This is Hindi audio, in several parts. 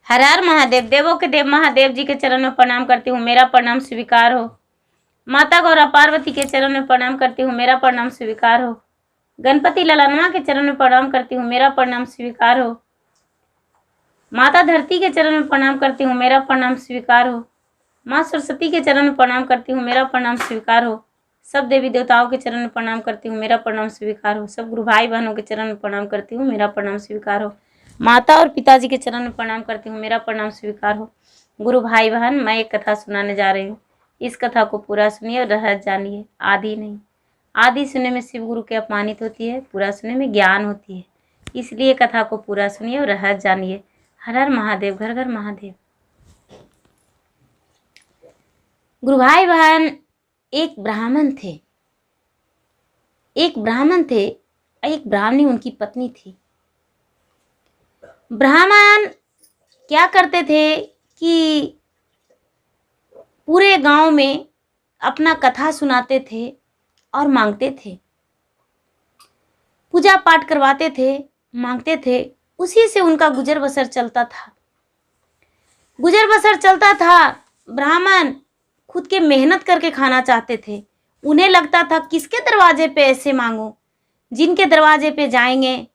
हर हर महादेव। देवों के देव महादेव जी के चरण में प्रणाम करती हूँ, मेरा प्रणाम स्वीकार हो। माता गौरा पार्वती के चरण में प्रणाम करती हूँ, मेरा प्रणाम स्वीकार हो। गणपति ललनमा के चरण में प्रणाम करती हूँ, मेरा प्रणाम स्वीकार हो। माता धरती के चरण में प्रणाम करती हूँ, मेरा प्रणाम स्वीकार हो। माँ सरस्वती के चरण में प्रणाम करती हूँ, मेरा प्रणाम स्वीकार हो। सब देवी देवताओं के चरण में प्रणाम करती हूँ, मेरा प्रणाम स्वीकार हो। सब गुरु भाई बहनों के चरण में प्रणाम करती हूँ, मेरा प्रणाम स्वीकार हो। माता और पिताजी के चरण में प्रणाम करती हूँ, मेरा प्रणाम स्वीकार हो। गुरु भाई बहन, मैं एक कथा सुनाने जा रही हूँ। इस कथा को पूरा सुनिए और रहस्य जानिए। आदि नहीं, आदि सुनने में शिव गुरु के अपमानित होती है, पूरा सुनने में ज्ञान होती है। इसलिए कथा को पूरा सुनिए और रहस्य जानिए। हर हर महादेव, घर घर महादेव। गुरु भाई बहन, एक ब्राह्मण थे। एक ब्राह्मणी उनकी पत्नी थी। ब्राह्मण क्या करते थे कि पूरे गांव में अपना कथा सुनाते थे और मांगते थे, पूजा पाठ करवाते थे, मांगते थे। उसी से उनका गुजर बसर चलता था। ब्राह्मण खुद के मेहनत करके खाना चाहते थे। उन्हें लगता था किसके दरवाजे पे ऐसे मांगो, जिनके दरवाजे पे जाएंगे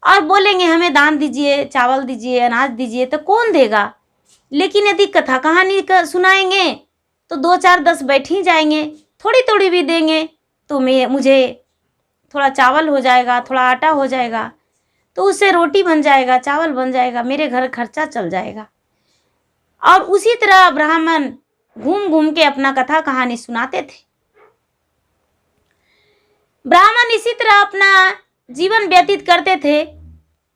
और बोलेंगे हमें दान दीजिए, चावल दीजिए, अनाज दीजिए, तो कौन देगा। लेकिन यदि कथा कहानी सुनाएंगे तो 2 4 10 बैठ ही जाएंगे, थोड़ी थोड़ी भी देंगे तो मुझे थोड़ा चावल हो जाएगा, थोड़ा आटा हो जाएगा, तो उससे रोटी बन जाएगा, चावल बन जाएगा, मेरे घर खर्चा चल जाएगा। और उसी तरह ब्राह्मण घूम घूम के अपना कथा कहानी सुनाते थे। ब्राह्मण इसी तरह अपना जीवन व्यतीत करते थे।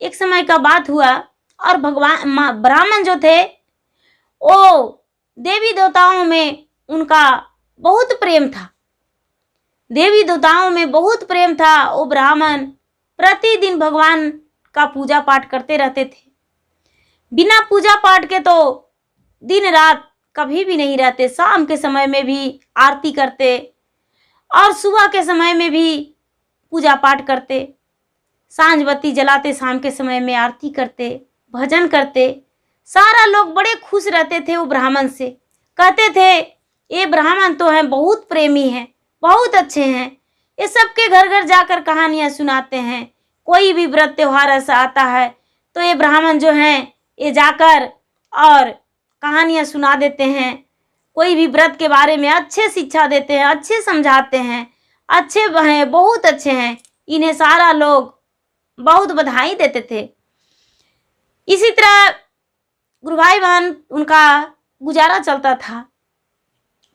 एक समय का बात हुआ और ब्राह्मण जो थे वो देवी देवताओं में उनका बहुत प्रेम था। वो ब्राह्मण प्रतिदिन भगवान का पूजा पाठ करते रहते थे। बिना पूजा पाठ के तो दिन रात कभी भी नहीं रहते। शाम के समय में भी आरती करते और सुबह के समय में भी पूजा पाठ करते। सांझ बत्ती जलाते, शाम के समय में आरती करते, भजन करते। सारा लोग बड़े खुश रहते थे वो ब्राह्मण से। कहते थे ये ब्राह्मण तो हैं, बहुत प्रेमी हैं, बहुत अच्छे हैं। ये सबके घर घर जाकर कहानियाँ सुनाते हैं। कोई भी व्रत त्योहार ऐसा आता है तो ये ब्राह्मण जो हैं ये जाकर और कहानियाँ सुना देते हैं। कोई भी व्रत के बारे में अच्छे शिक्षा देते हैं, अच्छे समझाते हैं, अच्छे हैं, बहुत अच्छे हैं। इन्हें सारा लोग बहुत बधाई देते थे। इसी तरह गुरु भाई बहन उनका गुजारा चलता था।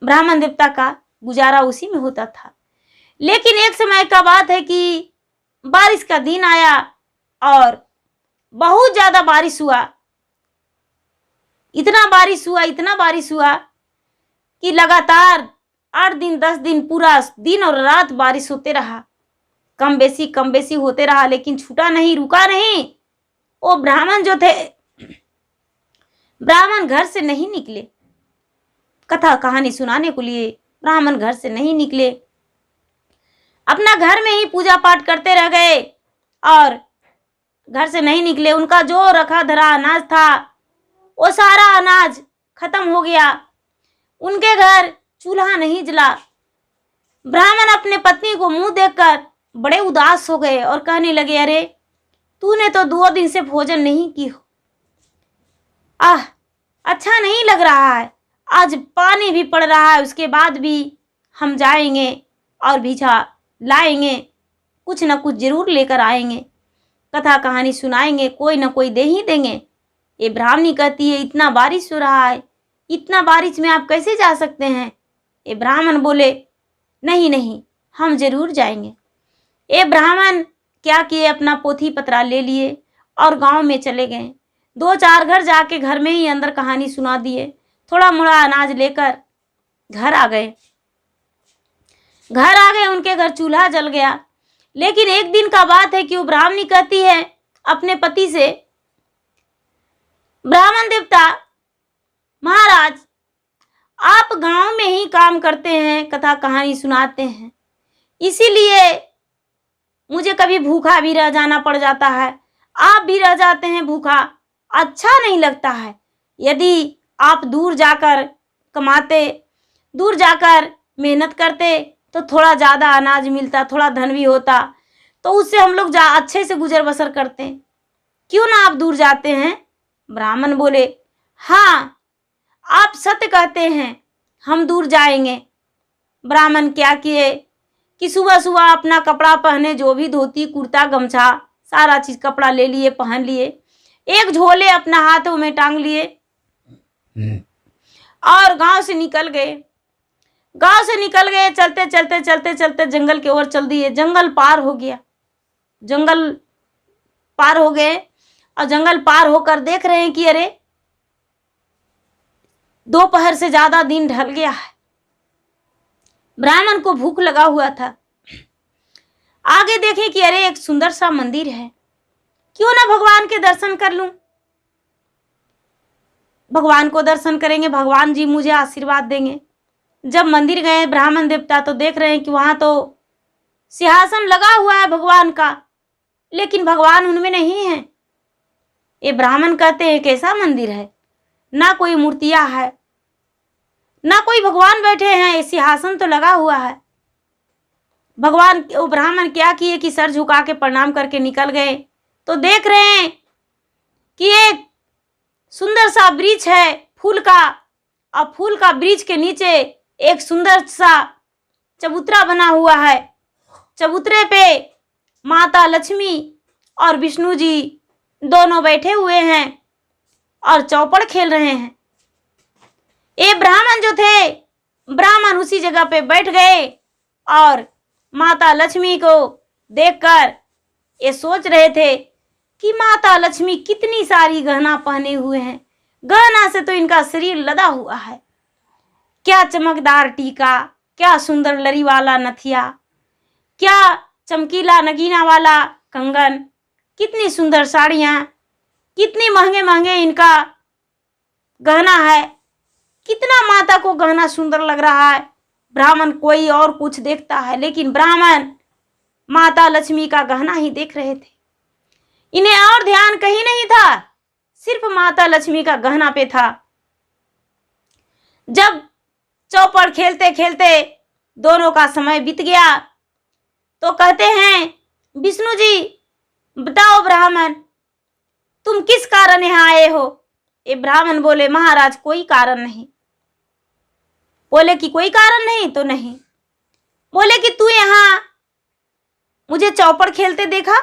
ब्राह्मण देवता का गुजारा उसी में होता था। लेकिन एक समय का बात है कि बारिश का दिन आया और बहुत ज्यादा बारिश हुआ। इतना बारिश हुआ कि लगातार 8 दिन 10 दिन पूरा दिन और रात बारिश होते रहा। कम बेसी होते रहा, लेकिन छूटा नहीं, रुका नहीं। वो ब्राह्मण जो थे, ब्राह्मण घर से नहीं निकले। कथा कहानी सुनाने के लिए ब्राह्मण घर से नहीं निकले। अपना घर में ही पूजा पाठ करते रह गए और घर से नहीं निकले। उनका जो रखा धरा अनाज था वो सारा अनाज खत्म हो गया। उनके घर चूल्हा नहीं जला। ब्राह्मण अपने पत्नी को मुंह देखकर बड़े उदास हो गए और कहने लगे, अरे तूने तो 2 दिन से भोजन नहीं की हो। अच्छा नहीं लग रहा है। आज पानी भी पड़ रहा है, उसके बाद भी हम जाएंगे और भिजा लाएंगे, कुछ न कुछ जरूर लेकर आएंगे, कथा कहानी सुनाएंगे, कोई न कोई दे ही देंगे। ये ब्राह्मणी कहती है इतना बारिश हो रहा है, इतना बारिश में आप कैसे जा सकते हैं। ये ब्राह्मण बोले नहीं, हम जरूर जाएंगे। ये ब्राह्मण क्या किए, अपना पोथी पत्रा ले लिए और गांव में चले गए। 2 4 घर जाके घर में ही अंदर कहानी सुना दिए। थोड़ा मोड़ा अनाज लेकर घर आ गए। उनके घर चूल्हा जल गया। लेकिन एक दिन का बात है कि वो ब्राह्मणी कहती है अपने पति से, ब्राह्मण देवता महाराज, आप गांव में ही काम करते हैं, कथा कहानी सुनाते हैं, इसीलिए मुझे कभी भूखा भी रह जाना पड़ जाता है। आप भी रह जाते हैं भूखा, अच्छा नहीं लगता है। यदि आप दूर जाकर कमाते, दूर जाकर मेहनत करते तो थोड़ा ज़्यादा अनाज मिलता, थोड़ा धन भी होता, तो उससे हम लोग अच्छे से गुजर बसर करते हैं। क्यों ना आप दूर जाते हैं? ब्राह्मण बोले, हाँ आप सत्य कहते हैं, हम दूर जाएंगे। ब्राह्मण क्या किए कि सुबह सुबह अपना कपड़ा पहने, जो भी धोती कुर्ता गमछा सारा चीज कपड़ा ले लिए, पहन लिए, एक झोले अपना हाथों में टांग लिए और गांव से निकल गए। गांव से निकल गए, चलते चलते चलते चलते जंगल की ओर चल दिए। जंगल पार हो गया, जंगल पार हो गए और जंगल पार होकर देख रहे हैं कि अरे दोपहर से ज्यादा दिन ढल गया है। ब्राह्मण को भूख लगा हुआ था। आगे देखे कि अरे एक सुंदर सा मंदिर है, क्यों ना भगवान के दर्शन कर लूं। भगवान को दर्शन करेंगे, भगवान जी मुझे आशीर्वाद देंगे। जब मंदिर गए ब्राह्मण देवता तो देख रहे हैं कि वहां तो सिंहासन लगा हुआ है भगवान का, लेकिन भगवान उनमें नहीं है। ये ब्राह्मण कहते हैं कैसा मंदिर है, ना कोई मूर्तियां है, ना कोई भगवान बैठे हैं, सिंहासन तो लगा हुआ है। भगवान वो ब्राह्मण क्या किए कि सर झुका के प्रणाम करके निकल गए तो देख रहे हैं कि एक सुंदर सा वृक्ष है फूल का, और फूल का वृक्ष के नीचे एक सुंदर सा चबूतरा बना हुआ है। चबूतरे पे माता लक्ष्मी और विष्णु जी दोनों बैठे हुए हैं और चौपड़ खेल रहे हैं। ये ब्राह्मण जो थे, ब्राह्मण उसी जगह पे बैठ गए और माता लक्ष्मी को देखकर ये सोच रहे थे कि माता लक्ष्मी कितनी सारी गहना पहने हुए हैं, गहना से तो इनका शरीर लदा हुआ है। क्या चमकदार टीका, क्या सुंदर लरी वाला नथिया, क्या चमकीला नगीना वाला कंगन, कितनी सुंदर साड़ियाँ, कितनी महंगे महंगे इनका गहना है, कितना माता को गहना सुंदर लग रहा है। ब्राह्मण कोई और कुछ देखता है, लेकिन ब्राह्मण माता लक्ष्मी का गहना ही देख रहे थे। इन्हें और ध्यान कहीं नहीं था, सिर्फ माता लक्ष्मी का गहना पे था। जब चौपड़ खेलते खेलते दोनों का समय बीत गया तो कहते हैं, विष्णु जी बताओ ब्राह्मण तुम किस कारण यहाँ आए हो? ये ब्राह्मण बोले, महाराज कोई कारण नहीं। बोले कि कोई कारण नहीं तो नहीं। बोले कि तू यहाँ मुझे चौपड़ खेलते देखा?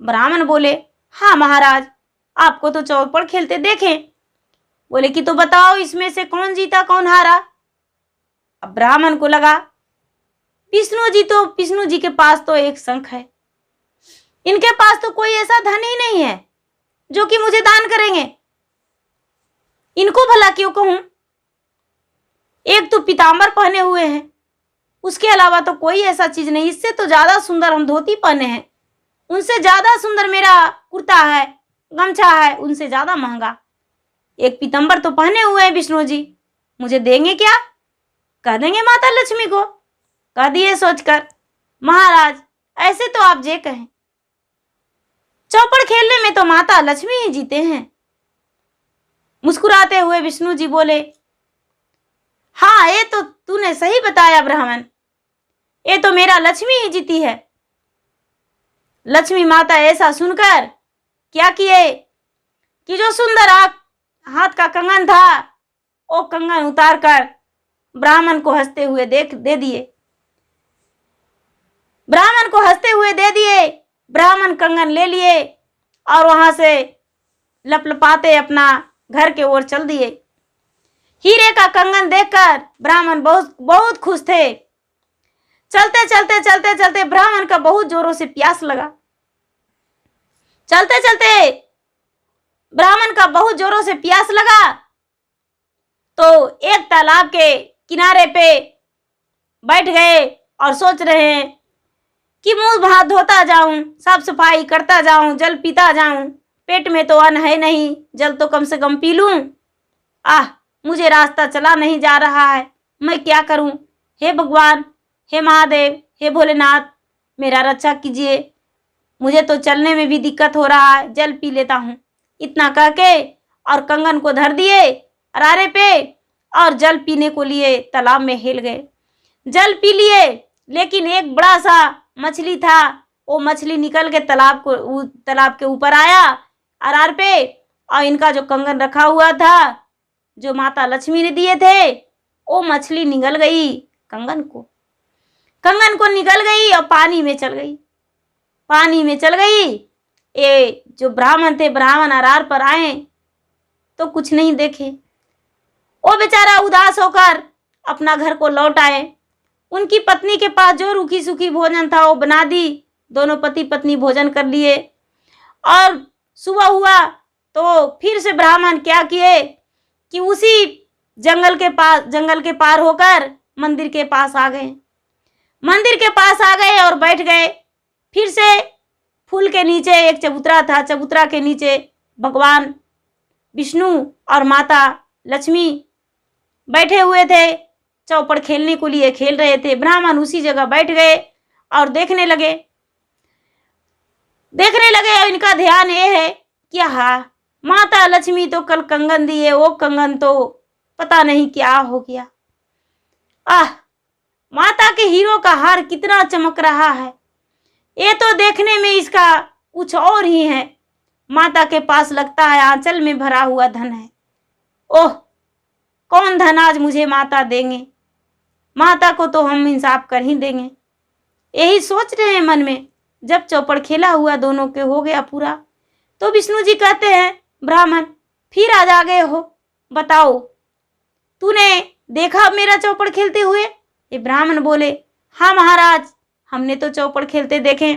ब्राह्मण बोले, हाँ महाराज आपको तो चौपड़ खेलते देखे। बोले कि तो बताओ इसमें से कौन जीता कौन हारा? अब ब्राह्मण को लगा विष्णु जी के पास तो एक शंख है, इनके पास तो कोई ऐसा धन ही नहीं है जो कि मुझे दान करेंगे। इनको भला क्यों कहूं? एक तो पीतांबर पहने हुए हैं, उसके अलावा तो कोई ऐसा चीज नहीं। इससे तो ज्यादा सुंदर हम धोती पहने हैं, उनसे ज्यादा सुंदर मेरा कुर्ता है, गमछा है, उनसे ज्यादा महंगा। एक पीतांबर तो पहने हुए हैं विष्णु जी, मुझे देंगे क्या? कह देंगे माता लक्ष्मी को। कह दिए सोचकर, महाराज ऐसे तो आप जे कहें, चौपड़ खेलने में तो माता लक्ष्मी ही जीते हैं। मुस्कुराते हुए विष्णु जी बोले, हाँ ये तो तूने सही बताया ब्राह्मण, ये तो मेरा लक्ष्मी ही जीती है। लक्ष्मी माता ऐसा सुनकर क्या किए कि जो सुंदर हाथ का कंगन था वो कंगन उतार कर ब्राह्मण को हंसते हुए दे दिए। ब्राह्मण को हंसते हुए दे दिए। ब्राह्मण कंगन ले लिए और वहां से लपलपाते अपना घर के ओर चल दिए। हीरे का कंगन देखकर ब्राह्मण बहुत बहुत खुश थे। चलते चलते चलते चलते ब्राह्मण का बहुत जोरों से प्यास लगा। चलते चलते ब्राह्मण का बहुत जोरों से प्यास लगा तो एक तालाब के किनारे पे बैठ गए और सोच रहे हैं कि मुंह हाथ धोता जाऊं, साफ सफाई करता जाऊं, जल पीता जाऊं। पेट में तो अन्न है नहीं, जल तो कम से कम पी लूं। मुझे रास्ता चला नहीं जा रहा है, मैं क्या करूं? हे भगवान, हे महादेव, हे भोलेनाथ, मेरा रक्षा कीजिए। मुझे तो चलने में भी दिक्कत हो रहा है, जल पी लेता हूं। इतना कह के और कंगन को धर दिए अरारे पे और जल पीने को लिए तालाब में हेल गए। जल पी लिए, लेकिन एक बड़ा सा मछली था, वो मछली निकल के तालाब के ऊपर आया अरार पे, और इनका जो कंगन रखा हुआ था जो माता लक्ष्मी ने दिए थे, वो मछली निगल गई कंगन को निकल गई और पानी में चल गई। ये जो ब्राह्मण थे, ब्राह्मण अरार पर आए तो कुछ नहीं देखे। वो बेचारा उदास होकर अपना घर को लौट आए। उनकी पत्नी के पास जो रूखी सूखी भोजन था वो बना दी। दोनों पति पत्नी भोजन कर लिए और सुबह हुआ तो फिर से ब्राह्मण क्या किए कि उसी जंगल के पार होकर मंदिर के पास आ गए और बैठ गए। फिर से फूल के नीचे एक चबूतरा था, चबूतरा के नीचे भगवान विष्णु और माता लक्ष्मी बैठे हुए थे, चौपड़ खेलने को लिए खेल रहे थे। ब्राह्मण उसी जगह बैठ गए और देखने लगे। और इनका ध्यान ये है कि हाँ, माता लक्ष्मी तो कल कंगन दिए, वो कंगन तो पता नहीं क्या हो गया। माता के हीरो का हार कितना चमक रहा है, ये तो देखने में इसका कुछ और ही है। माता के पास लगता है आंचल में भरा हुआ धन है। ओह, कौन धन आज मुझे माता देंगे, माता को तो हम इंसाफ कर ही देंगे। यही सोच रहे हैं मन में। जब चौपड़ खेला हुआ दोनों के हो गया पूरा, तो विष्णु जी कहते हैं, ब्राह्मण फिर आज आ गए हो, बताओ तूने देखा मेरा चौपड़ खेलते हुए? ये ब्राह्मण बोले, हाँ महाराज, हमने तो चौपड़ खेलते देखे।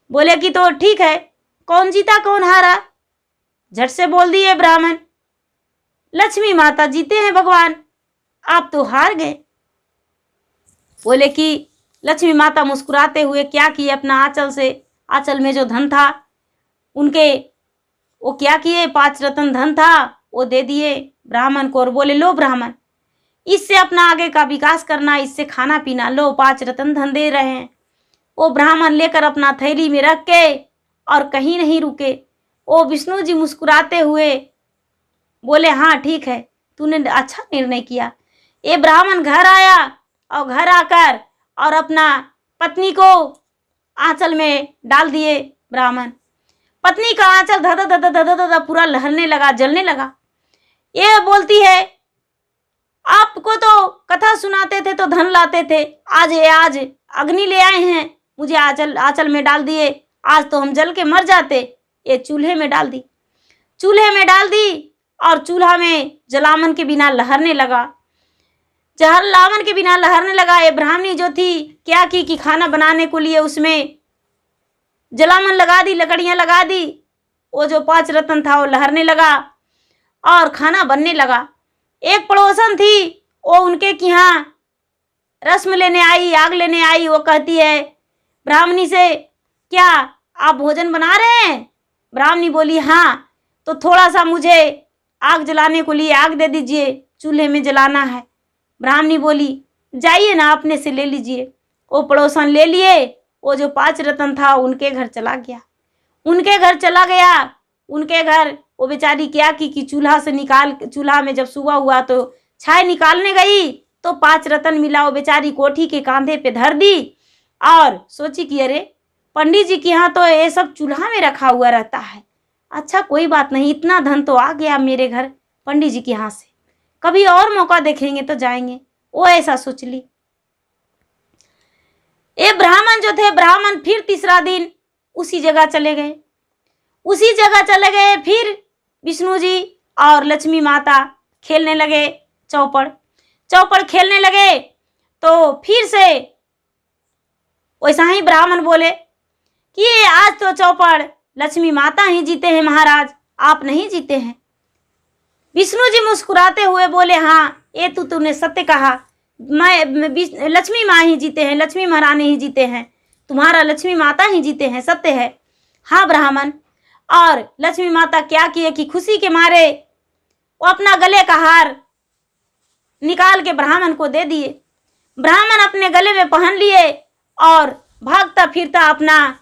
बोले कि तो ठीक है, कौन जीता कौन हारा? झट से बोल दिए ब्राह्मण, लक्ष्मी माता जीते हैं भगवान, आप तो हार गए। बोले कि लक्ष्मी माता मुस्कुराते हुए क्या किए, अपना आंचल में जो धन था उनके, वो क्या किए, 5 रत्न धन था वो दे दिए ब्राह्मण को और बोले, लो ब्राह्मण, इससे अपना आगे का विकास करना, इससे खाना पीना, लो 5 रत्न धन दे रहे हैं। वो ब्राह्मण लेकर अपना थैली में रख के और कहीं नहीं रुके। वो विष्णु जी मुस्कुराते हुए बोले, हाँ ठीक है, तूने अच्छा निर्णय किया। ये ब्राह्मण घर आया और घर आकर और अपना पत्नी को आंचल में डाल दिए। ब्राह्मण पत्नी का आंचल धदा धदा धदा धदा पूरा लहरने लगा, जलने लगा। ये बोलती है, आपको तो कथा सुनाते थे तो धन लाते थे, आज अग्नि ले आए हैं, मुझे आंचल में डाल दिए, आज तो हम जल के मर जाते। ये चूल्हे में डाल दी और चूल्हा में जलावन के बिना लहरने लगा। ये ब्राह्मणी जो थी क्या की कि खाना बनाने को लिए उसमें जलावन लगा दी, लकड़ियां लगा दी। वो जो 5 रत्न था वो लहरने लगा और खाना बनने लगा। एक पड़ोसन थी, वो उनके कि यहाँ रस्म लेने आई, आग लेने आई। वो कहती है ब्राह्मणी से, क्या आप भोजन बना रहे हैं? ब्राह्मणी बोली, हाँ, तो थोड़ा सा मुझे आग जलाने को लिए आग दे दीजिए, चूल्हे में जलाना है। ब्राह्मणी बोली, जाइए ना, अपने से ले लीजिए। वो पड़ोसन ले लिए। वो जो 5 रत्न था उनके घर चला गया। उनके घर वो बेचारी क्या की कि चूल्हा में जब सुबह हुआ तो छाय निकालने गई तो 5 रत्न मिला। वो बेचारी कोठी के कांधे पे धर दी और सोची कि अरे पंडित जी के यहाँ तो ये सब चूल्हा में रखा हुआ रहता है, अच्छा कोई बात नहीं, इतना धन तो आ गया मेरे घर पंडित जी के यहाँ से, कभी और मौका देखेंगे तो जाएंगे। वो ऐसा सोच ली। ये ब्राह्मण जो थे, ब्राह्मण फिर तीसरा दिन उसी जगह चले गए। फिर विष्णु जी और लक्ष्मी माता खेलने लगे, चौपड़ खेलने लगे। तो फिर से वैसा ही ब्राह्मण बोले कि आज तो चौपड़ लक्ष्मी माता ही जीते हैं महाराज, आप नहीं जीते हैं। विष्णु जी मुस्कुराते हुए बोले, हाँ ये तो तूने सत्य कहा, मैं लक्ष्मी माँ ही जीते हैं, लक्ष्मी महारानी ही जीते हैं, तुम्हारा लक्ष्मी माता ही जीते हैं, सत्य है। हाँ ब्राह्मण। और लक्ष्मी माता क्या किए कि खुशी के मारे वो अपना गले का हार निकाल के ब्राह्मण को दे दिए। ब्राह्मण अपने गले में पहन लिए और भागता फिरता अपना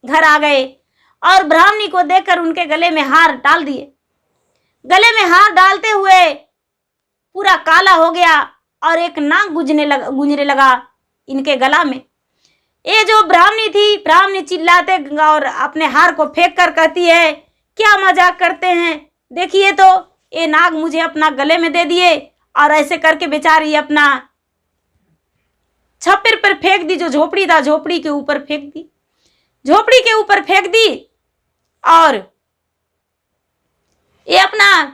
घर आ गए। और ब्राह्मणी को देखकर उनके गले में हार डाल दिए। गले में हार डालते हुए पूरा काला हो गया और एक नाग गुंजने लगा इनके गला में। ये जो ब्राह्मणी थी, ब्राह्मणी चिल्लाते और अपने हार को फेंक कर कहती है, क्या मजाक करते हैं, देखिए तो ये नाग मुझे अपना गले में दे दिए। और ऐसे करके बेचारी अपना छप्पर पर फेंक दी, जो झोपड़ी था झोपड़ी के ऊपर फेंक दी, झोपड़ी के ऊपर फेंक दी। और ये अपना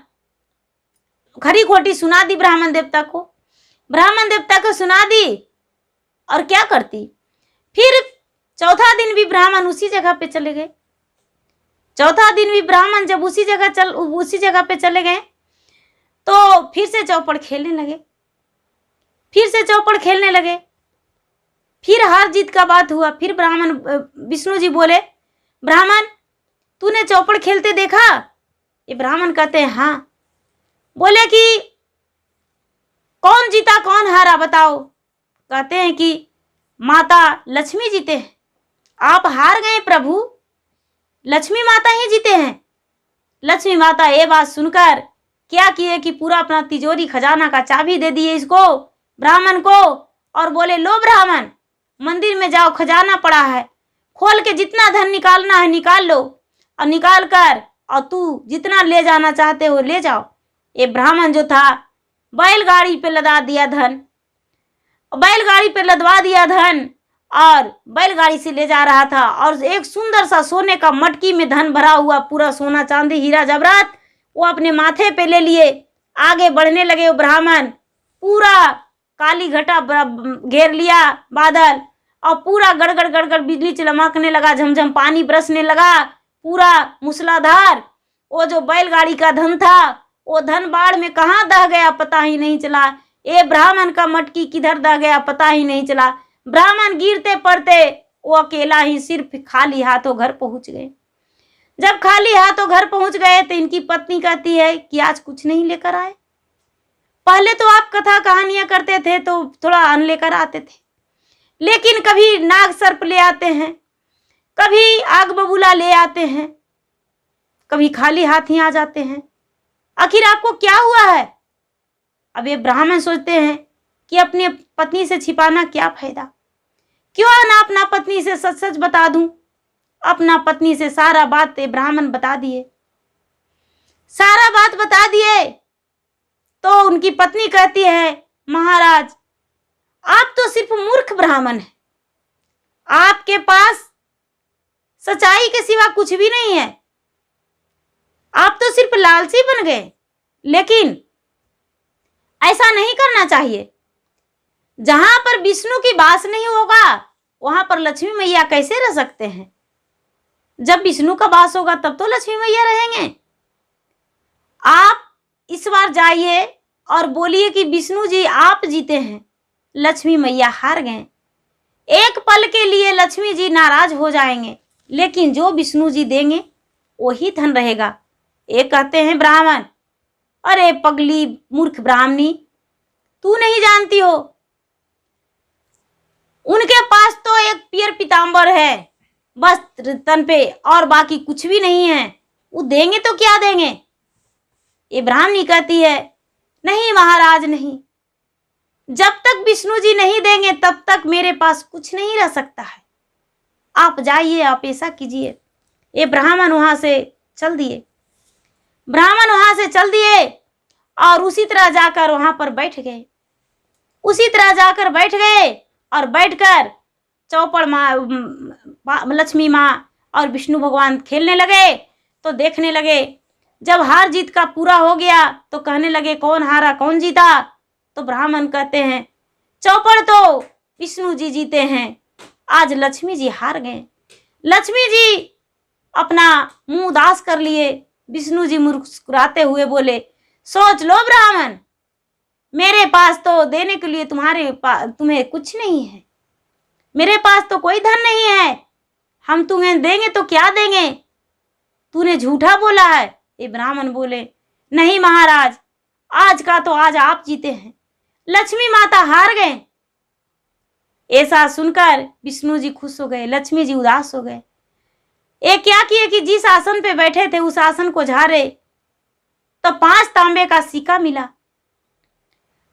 खरी खोटी सुना दी ब्राह्मण देवता को, ब्राह्मण देवता को सुना दी। और क्या करती, फिर चौथा दिन भी ब्राह्मण उसी जगह पे चले गए। चौथा दिन भी ब्राह्मण जब उसी जगह पे चले गए तो फिर से चौपड़ खेलने लगे, फिर से चौपड़ खेलने लगे। फिर हार जीत का बात हुआ। फिर ब्राह्मण विष्णु जी बोले, ब्राह्मण तूने चौपड़ खेलते देखा? ये ब्राह्मण कहते हैं हाँ। बोले कि कौन जीता कौन हारा बताओ? कहते हैं कि माता लक्ष्मी जीते हैं। आप हार गए प्रभु, लक्ष्मी माता ही जीते हैं। लक्ष्मी माता ये बात सुनकर क्या किए कि पूरा अपना तिजोरी खजाना का चाबी दे दिए इसको, ब्राह्मण को, और बोले लो ब्राह्मण मंदिर में जाओ, खजाना पड़ा है, खोल के जितना धन निकालना है निकाल लो, और निकाल कर और तू जितना ले जाना चाहते हो ले जाओ। ये ब्राह्मण जो था बैलगाड़ी पे लदा दिया धन, बैलगाड़ी पे लदवा दिया धन और बैलगाड़ी से ले जा रहा था। और एक सुंदर सा सोने का मटकी में धन भरा हुआ, पूरा सोना चांदी हीरा जवाहरात, वो अपने माथे पे ले लिए। आगे बढ़ने लगे वो ब्राह्मण, पूरा काली घटा घेर लिया बादल, और पूरा गड़गड़ गड़गड़ बिजली चमकने लगा, झमझम पानी बरसने लगा, पूरा मूसलाधार। वो जो बैलगाड़ी का धन था वो धन बाढ़ में कहाँ दह गया पता ही नहीं चला। ये ब्राह्मण का मटकी किधर दह गया पता ही नहीं चला। ब्राह्मण गिरते पड़ते वो अकेला ही सिर्फ खाली हाथों घर पहुंच गए। जब खाली हाथों घर पहुंच गए तो इनकी पत्नी कहती है कि आज कुछ नहीं लेकर आए। पहले तो आप कथा कहानियां करते थे तो थोड़ा अन्न लेकर आते थे, लेकिन कभी नाग सर्प ले आते हैं, कभी आग बबूला ले आते हैं, कभी खाली हाथ ही आ जाते हैं। आखिर आपको क्या हुआ है? अब ये ब्राह्मण सोचते हैं कि अपनी पत्नी से छिपाना क्या फायदा, क्यों ना अपना पत्नी से सच सच बता दूं। अपना पत्नी से सारा बात ब्राह्मण बता दिए, सारा बात बता दिए। तो उनकी पत्नी कहती है, महाराज आप तो सिर्फ मूर्ख ब्राह्मण हैं, आपके पास सच्चाई के सिवा कुछ भी नहीं है, आप तो सिर्फ लालची बन गए। लेकिन ऐसा नहीं करना चाहिए। जहां पर विष्णु की वास नहीं होगा वहां पर लक्ष्मी मैया कैसे रह सकते हैं? जब विष्णु का वास होगा तब तो लक्ष्मी मैया रहेंगे। आप इस बार जाइए और बोलिए कि विष्णु जी आप जीते हैं, लक्ष्मी मैया हार गए। एक पल के लिए लक्ष्मी जी नाराज हो जाएंगे, लेकिन जो विष्णु जी देंगे वही धन रहेगा। एक कहते हैं ब्राह्मण, अरे पगली मूर्ख ब्राह्मणी, तू नहीं जानती हो, उनके पास तो एक पियर पीताम्बर है बस तन पे, और बाकी कुछ भी नहीं है, वो देंगे तो क्या देंगे? ये ब्राह्मणी कहती है, नहीं महाराज नहीं, जब तक विष्णु जी नहीं देंगे तब तक मेरे पास कुछ नहीं रह सकता है। आप जाइए, आप ऐसा कीजिए। ये ब्राह्मण वहां से चल दिए, ब्राह्मण वहां से चल दिए और उसी तरह जाकर वहां पर बैठ गए, उसी तरह जाकर बैठ गए। और बैठकर चौपड़ माँ, लक्ष्मी माँ और विष्णु भगवान खेलने लगे। तो देखने लगे, जब हार जीत का पूरा हो गया तो कहने लगे कौन हारा कौन जीता? तो ब्राह्मण कहते हैं, चौपड़ तो विष्णु जी जीते हैं, आज लक्ष्मी जी हार गए। लक्ष्मी जी अपना मुंह उदास कर लिए। विष्णु जी मुस्कुराते हुए बोले, सोच लो ब्राह्मण, मेरे पास तो देने के लिए तुम्हें कुछ नहीं है, मेरे पास तो कोई धन नहीं है, हम तुम्हें देंगे तो क्या देंगे? तूने झूठा बोला है। ये ब्राह्मण बोले, नहीं महाराज, आज का तो आज आप जीते हैं, लक्ष्मी माता हार गए। ऐसा सुनकर विष्णु जी खुश हो गए, लक्ष्मी जी उदास हो गए। ये क्या किए कि जिस आसन पे बैठे थे उस आसन को झाड़े तो 5 तांबे का सिक्का मिला।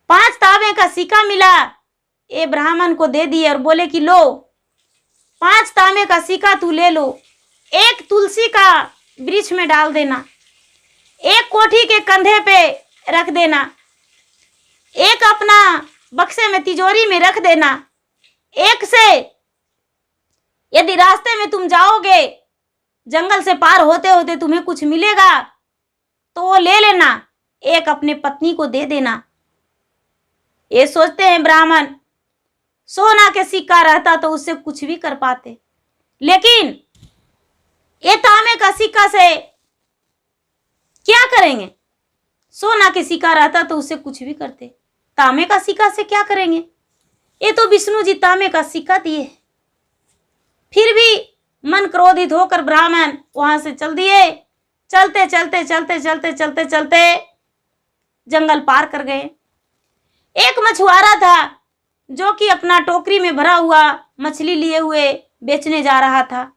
5 तांबे का सिक्का मिला, ये ब्राह्मण को दे दिए और बोले कि लो 5 तांबे का सिक्का तू ले लो, एक तुलसी का वृक्ष में डाल देना, एक कोठी के कंधे पे रख देना, एक अपना बक्से में तिजोरी में रख देना, एक से यदि रास्ते में तुम जाओगे जंगल से पार होते होते तुम्हें कुछ मिलेगा तो वो ले लेना, एक अपने पत्नी को दे देना। ये सोचते हैं ब्राह्मण सोना के सिक्का रहता तो उससे कुछ भी कर पाते, लेकिन ये तांबे का सिक्का से क्या करेंगे? सोना के सिक्का रहता तो उससे कुछ भी करते, तांबे का सिक्का से क्या करेंगे? ये तो विष्णु जी तांबे का सिक्का दिए। फिर भी मन क्रोधित होकर ब्राह्मण वहां से चल दिए। चलते चलते चलते चलते चलते चलते जंगल पार कर गए। एक मछुआरा था जो कि अपना टोकरी में भरा हुआ मछली लिए हुए बेचने जा रहा था।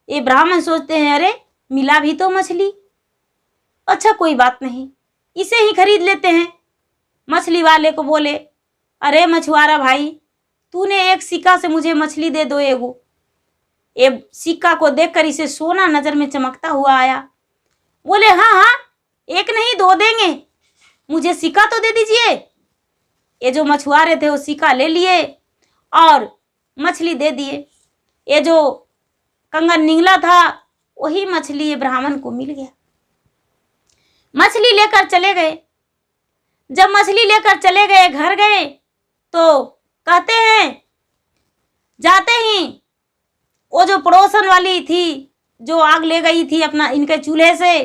ये ब्राह्मण सोचते हैं अरे मिला भी तो मछली, अच्छा कोई बात नहीं, इसे ही खरीद लेते हैं। मछली वाले को बोले अरे मछुआरा भाई, तूने एक सिक्का से मुझे मछली दे दो एगो। ये सिक्का को देखकर इसे सोना नजर में चमकता हुआ आया। बोले हाँ हाँ, एक नहीं 2 देंगे, मुझे सिक्का तो दे दीजिए। ये जो मछुआरे थे वो सिक्का ले लिए और मछली दे दिए। ये जो कंगन निगला था वही मछली ये ब्राह्मण को मिल गया। मछली लेकर चले गए। जब मछली लेकर चले गए, घर गए तो कहते हैं जाते ही वो जो पड़ोसन वाली थी जो आग ले गई थी अपना इनके चूल्हे से,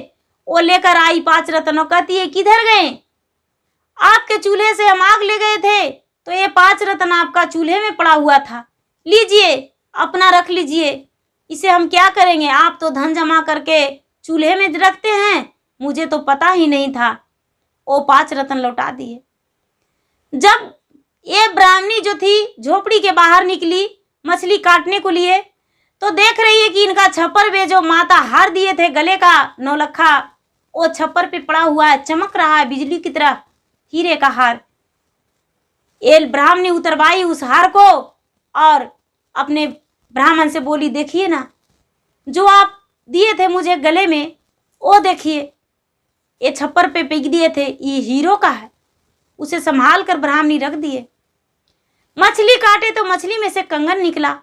वो लेकर आई 5 रत्नों। कहती है किधर गए? आपके चूल्हे से हम आग ले गए थे तो ये 5 रत्न आपका चूल्हे में पड़ा हुआ था, लीजिए अपना रख लीजिए, इसे हम क्या करेंगे? आप तो धन जमा करके चूल्हे में रखते हैं, मुझे तो पता ही नहीं था। वो 5 रत्न लौटा दिए। जब ये ब्राह्मणी जो थी झोपड़ी के बाहर निकली मछली काटने को लिए तो देख रही है कि इनका छप्पर पे जो माता हार दिए थे गले का 9 लखा, वो छप्पर पे पड़ा हुआ है, चमक रहा है बिजली की तरह, हीरे का हार। ये ब्राह्मणी उतरवाई उस हार को और अपने ब्राह्मण से बोली देखिए ना, जो आप दिए थे मुझे गले में वो देखिए, ये छप्पर पे पिघ दिए थे, ये हीरो का है। उसे संभाल कर ब्राह्मणी रख दिए। मछली काटे तो मछली में से कंगन निकला।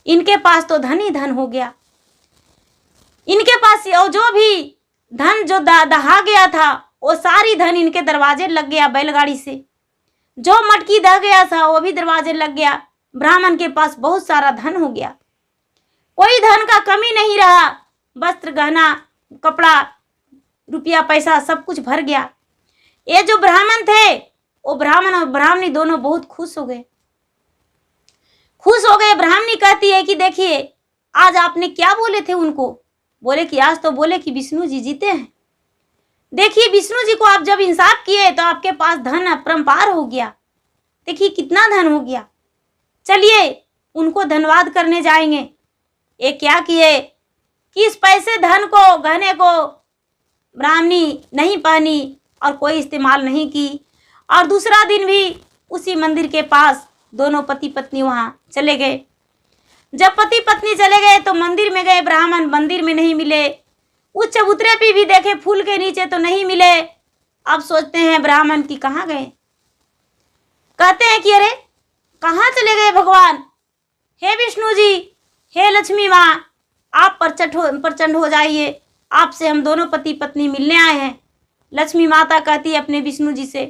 इनके पास तो धन ही धन हो गया। इनके पास जो भी धन जो दहा गया था वो सारी धन इनके दरवाजे लग गया बैलगाड़ी से। जो मटकी दह गया था वो भी दरवाजे लग गया। ब्राह्मण के पास बहुत सारा धन हो गया, कोई धन का कमी नहीं रहा। वस्त्र गहना कपड़ा रुपया पैसा सब कुछ भर गया। ये जो ब्राह्मण थे वो ब्राह्मण और ब्राह्मणी दोनों बहुत खुश हो गए। ब्राह्मणी कहती है कि देखिए आज आपने क्या बोले थे उनको? बोले कि आज तो बोले कि विष्णु जी जीते हैं। देखिए विष्णु जी को आप जब इंसाफ किए तो आपके पास धन अपरंपार हो गया। देखिए कितना धन हो गया। चलिए उनको धन्यवाद करने जाएंगे। ये क्या किए कि इस पैसे धन को गहने को ब्राह्मणी नहीं पहनी और कोई इस्तेमाल नहीं की। और दूसरा दिन भी उसी मंदिर के पास दोनों पति पत्नी वहां चले गए। जब पति पत्नी चले गए तो मंदिर में गए, ब्राह्मण मंदिर में नहीं मिले। उस चबूतरे पे भी देखे फूल के नीचे तो नहीं मिले। अब सोचते हैं ब्राह्मण की कहाँ गए। कहते हैं कि अरे कहाँ चले गए भगवान? हे विष्णु जी, हे लक्ष्मी माँ, आप प्रचंड हो जाइए, आपसे हम दोनों पति पत्नी मिलने आए हैं। लक्ष्मी माता कहती है अपने विष्णु जी से,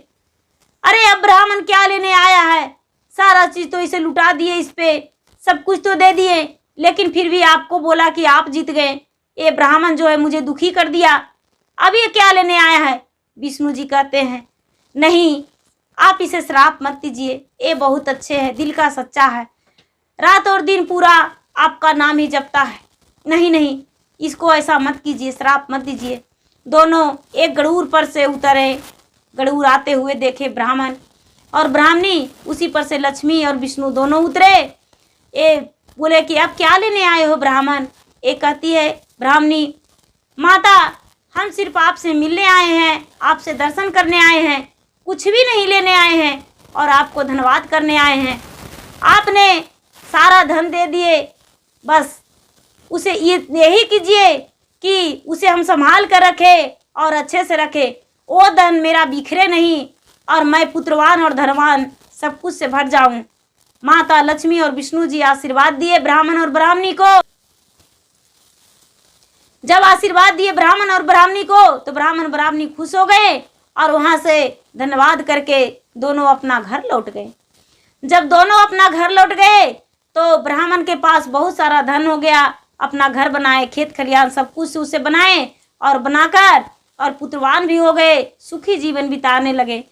अरे अब ब्राह्मण क्या लेने आया है? सारा चीज तो इसे लुटा दिए, इस पे सब कुछ तो दे दिए, लेकिन फिर भी आपको बोला कि आप जीत गए। ये ब्राह्मण जो है मुझे दुखी कर दिया, अब ये क्या लेने आया है? विष्णु जी कहते हैं नहीं, आप इसे श्राप मत दीजिए, ये बहुत अच्छे है, दिल का सच्चा है, रात और दिन पूरा आपका नाम ही जपता है। नहीं नहीं, इसको ऐसा मत कीजिए, श्राप मत दीजिए। दोनों एक गरुड़ पर से उतरे। गरुड़ आते हुए देखे ब्राह्मण और ब्राह्मणी, उसी पर से लक्ष्मी और विष्णु दोनों उतरे। ये बोले कि अब क्या लेने आए हो ब्राह्मण। एक कहती है ब्राह्मणी, माता हम सिर्फ आपसे मिलने आए हैं, आपसे दर्शन करने आए हैं, कुछ भी नहीं लेने आए हैं और आपको धन्यवाद करने आए हैं। आपने सारा धन दे दिए, बस उसे यही कीजिए कि उसे हम संभाल कर रखे और अच्छे से रखे। वो धन मेरा बिखरे नहीं और मैं पुत्रवान और धनवान सब कुछ से भर जाऊं। माता लक्ष्मी और विष्णु जी आशीर्वाद दिए ब्राह्मण और ब्राह्मणी को। जब आशीर्वाद दिए ब्राह्मण और ब्राह्मणी को तो ब्राह्मण ब्राह्मणी खुश हो गए और वहां से धन्यवाद करके दोनों अपना घर लौट गए। जब दोनों अपना घर लौट गए तो ब्राह्मण के पास बहुत सारा धन हो गया, अपना घर बनाए, खेत खलियान सब कुछ उसे बनाए और बनाकर और पुत्रवान भी हो गए, सुखी जीवन बिताने लगे।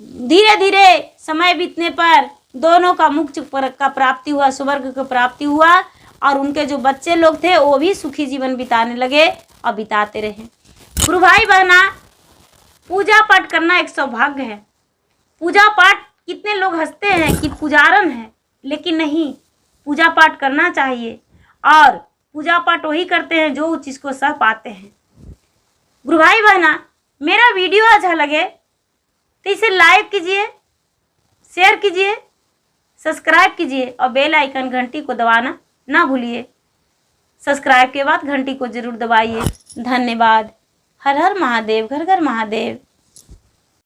धीरे धीरे समय बीतने पर दोनों का मोक्ष का प्राप्ति हुआ, स्वर्ग का प्राप्ति हुआ और उनके जो बच्चे लोग थे वो भी सुखी जीवन बिताने लगे और बिताते रहे। गुरु भाई बहना, पूजा पाठ करना एक सौभाग्य है। पूजा पाठ कितने लोग हंसते हैं कि पुजारन है, लेकिन नहीं, पूजा पाठ करना चाहिए और पूजा पाठ वही करते हैं जो उस चीज़ को सह पाते हैं। गुरु भाई बहना, मेरा वीडियो अच्छा लगे तो इसे लाइक कीजिए, शेयर कीजिए, सब्सक्राइब कीजिए और बेल आइकन घंटी को दबाना ना भूलिए। सब्सक्राइब के बाद घंटी को जरूर दबाइए। धन्यवाद। हर हर महादेव, घर घर महादेव।